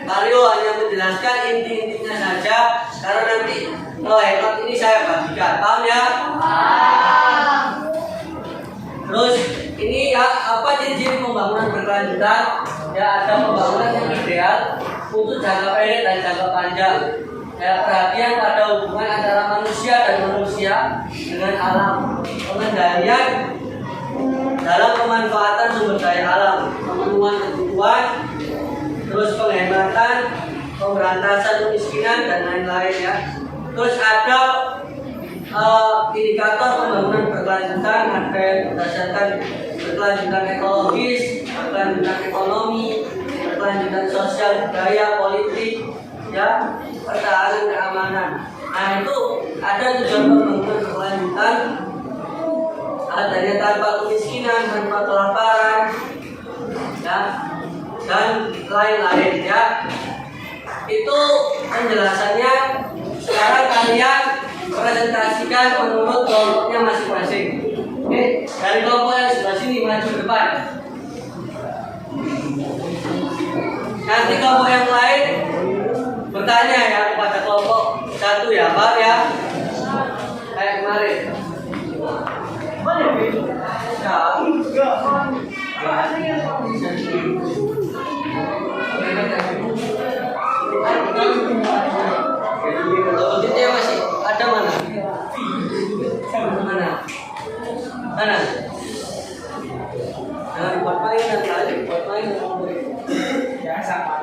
Mario hanya menjelaskan inti-intinya saja karena nanti hemat ini saya bagikan. Paham ya? Terus ini ya apa ciri-ciri pembangunan berkelanjutan? Ya ada pembangunan yang ideal untuk jangka pendek dan jangka panjang. Ya, perhatian pada hubungan antara manusia dan manusia dengan alam. Pengendalian dalam pemanfaatan sumber daya alam, pemenuhan kebutuhan, terus penghematan, pemberantasan kemiskinan dan lain-lain ya. Terus ada indikator pembangunan berkelanjutan, ada yang berdasarkan berkelanjutan ekologis, berkelanjutan ekonomi, berkelanjutan sosial, budaya, politik, ya, pertahanan keamanan. Nah itu ada tujuan pembangunan berkelanjutan, adanya tanpa kemiskinan, tanpa kelaparan, ya, dan lain-lain ya. Itu penjelasannya. Sekarang kalian presentasikan menurut kelompoknya masing-masing. Oke, dari kelompok yang sebelah sini maju ke depan. Nanti kelompok yang lain bertanya ya kepada kelompok satu ya, Pak ya. Kayak kemarin. Budgetnya masih ada mana? Mana? Nah, dibuat main nanti aja, dibuat main. Ya sama.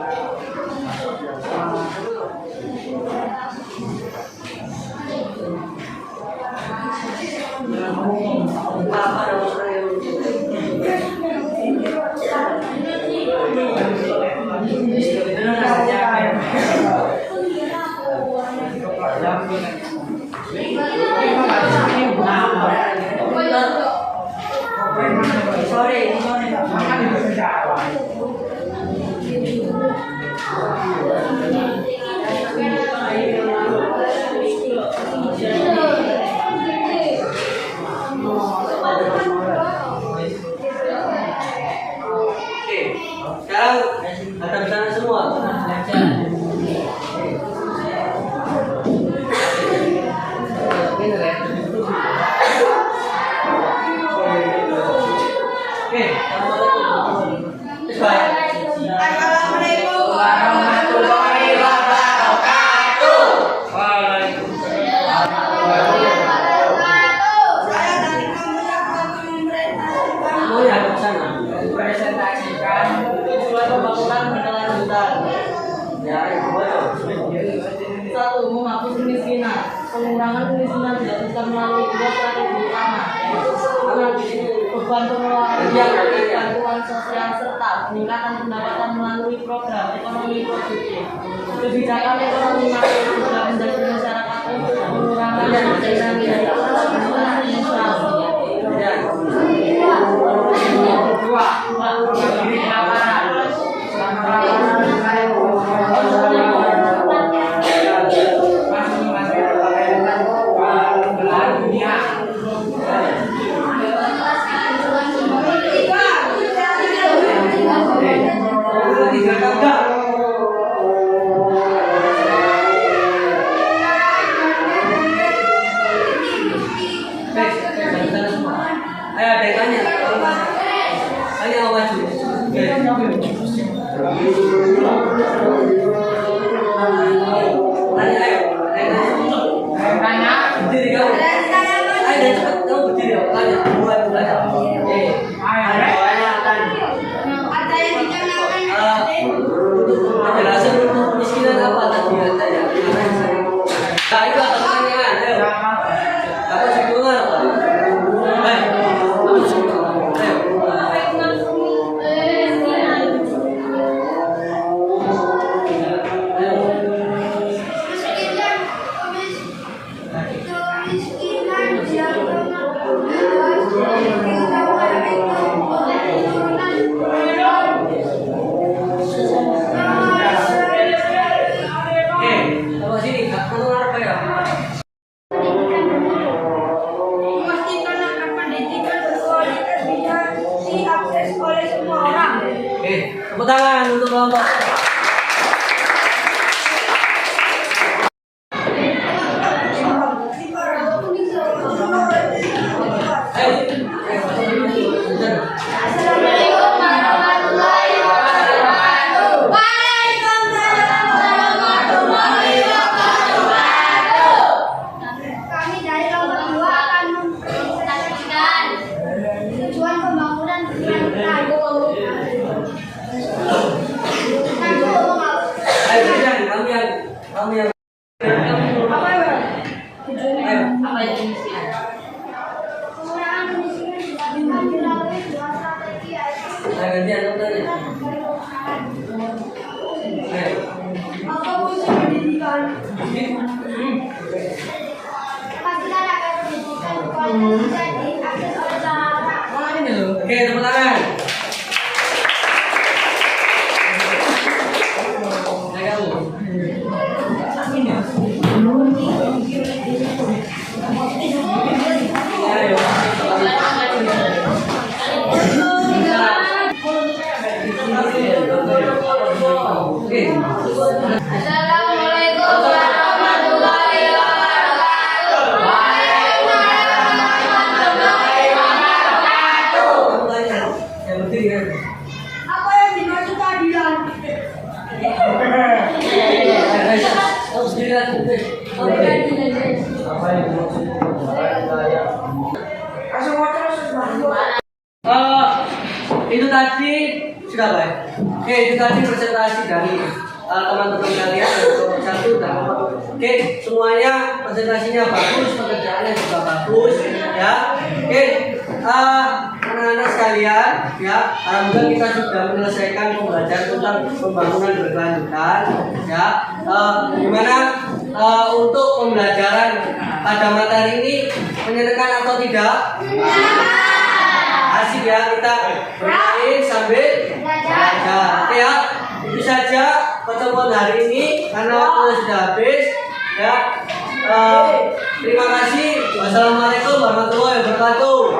Apa ada orang yang sekarang ada sana semua. Assalamualaikum warahmatullahi wabarakatuh. Saya dari presentasikan tujuan pembangunan berkelanjutan. Ya, Satu, menghapus kemiskinan. Pengurangan kemiskinan dilakukan melalui 2 strategi utama, yaitu beban pengeluaran, bantuan sosial serta peningkatan pendapatan melalui program ekonomi produktif. Kebijakan ekonomi makro juga menjadi masyarakat untuk pengurangan kemiskinan dari pengurangan inflasi. Kedua, mengakhiri kelaparan. Ayo ada yang tanya. Tanya mau maju. Tanya ayo. Tanya. Berdiri kamu. Ayo dan cepat kamu berdiri. Tanya. Buat tanya. ada yang ditanyakan. Untuk penjelasan untuk kemiskinan apa tadi ya tanya. Nah itu ada pertanyaan. Ayo. Apa sih keluar apa? Ayo. kelompok. Assalamualaikum warahmatullahi wabarakatuh. Waalaikumsalam warahmatullahi wabarakatuh. Kami dari kelompok 2 akan mempresentasikan tujuan pembangunan berkelanjutan. Kamu yang Apa itu kemiskinan? Pengurangan kemiskinan dapat dilalui dua strategi, yaitu apa fungsi pendidikan? Pastikan agar pendidikan berkualitas bisa diakses oleh semua orang. Oke, tepuk tangan. Assalamualaikum warahmatullahi wabarakatuh. Waalaikumsalam warahmatullahi wabarakatuh. Yang penting kan. Apa yang dimaksud keadilan? Kamu sendiri lagi. Apa yang dimaksud? Itu tadi sudah baik. Oke, itu tadi presentasi dari teman-teman kalian untuk 1 dan 4. Oke, semuanya presentasinya bagus, pekerjaannya juga bagus, ya. Oke, anak-anak sekalian, ya, alhamdulillah kita sudah menyelesaikan pembelajaran tentang pembangunan berkelanjutan, ya. Gimana untuk pembelajaran pada materi ini menyenangkan atau tidak? Asik ya, kita bermain sambil belajar. Oke ya, itu saja pertemuan hari ini karena waktu sudah habis. Ya, terima kasih. Wassalamualaikum warahmatullahi wabarakatuh.